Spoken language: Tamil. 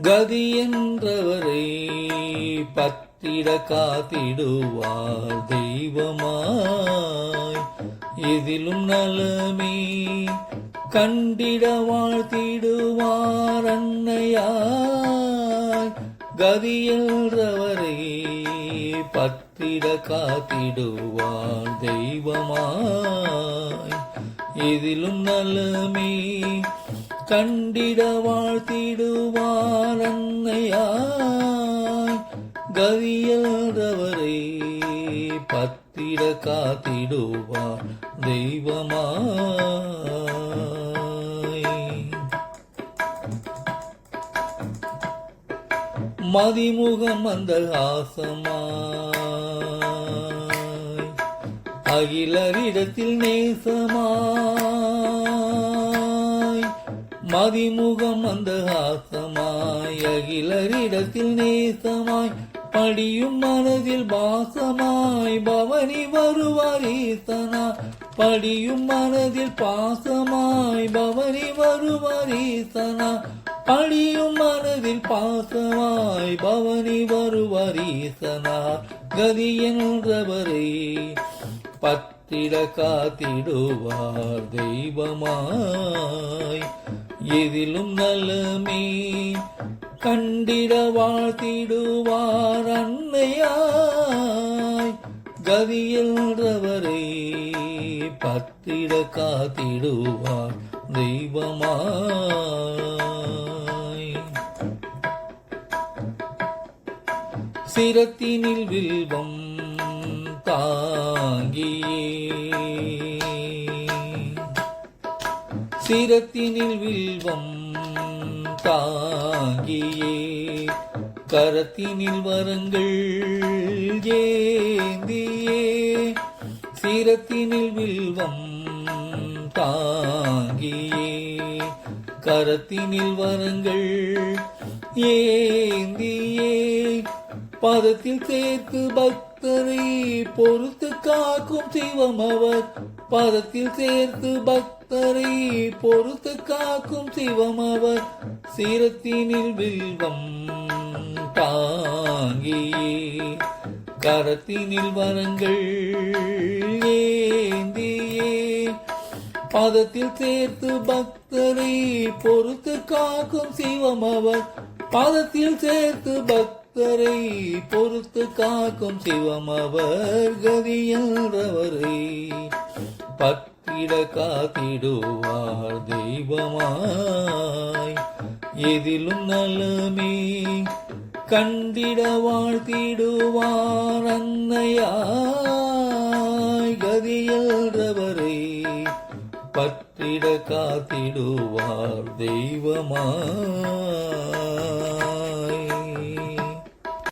கதி என்றவரை பத்திட காத்திடுவார் தெய்வமாய். எதிலும் நலமே கண்டிட வாழ்த்திடுவார் அன்னையாய். கதி என்றவரை பத்திட காத்திடுவார் தெய்வமாய். எதிலும் நலமே கண்டிட வாழ்த்திடுவார் அன்னையாய். கதியல்றவரை பத்திட காத்திடுவார் தெய்வமாய். மதிமுகம் அந்த ஆசமாய் அகிலரிடத்தில் நேசமாய். மதிமுகம் அந்த ஆசமாய் அகிலரிடத்தில் நேசமாய். படியும் மனதில் பாசமாய் பவனி வருவார் ஈசனா. படியும் மனதில் பாசமாய் பவனி வருவார் ஈசனா. படியும் மனதில் பாசமாய் பவனி வருவார் ஈசனா. கதி என்றவரை பத்திட காத்திடுவார் தெய்வமாய். எதிலும் நலமே கண்டிட வாழ்த்திடுவார் அன்னையாய். கதி என்றவரை பத்திட காத்திடுவார் தெய்வமாய். சிரத்தினில் வில்வம் தாங்கியே சிரத்தினில் வில்வம் தாங்கியே கரத்தினில் வரங்கள் ஏந்தியே. சிரத்தினில் வில்வம் தாங்கியே கரத்தினில் வரங்கள் ஏந்தியே. பாதத்தில் சேர்த்து பக்தரை பொறுத்து காக்கும் சிவம் அவர். பாதத்தில் சேர்த்து பக்தரை பொறுத்து காக்கும் சிவம் அவர். சிரத்தினில் வில்வம் தாங்கியே கரத்தினில் வரங்கள் ஏந்தியே. பாதத்தில் சேர்த்து பக்தரை பொறுத்து காக்கும் சிவம் அவர். பாதத்தில் சேர்த்து பக்தரை பொறுத்து காக்கும் சிவம் அவர். கதி என்றவரை பத்திட காத்திடுவார் தெய்வமாய். எதிலும் நலமே கண்டிட வாழ்த்திடுவார் அன்னையாய். கதி என்றவரை பத்திட காத்திடுவார் தெய்வமாய்.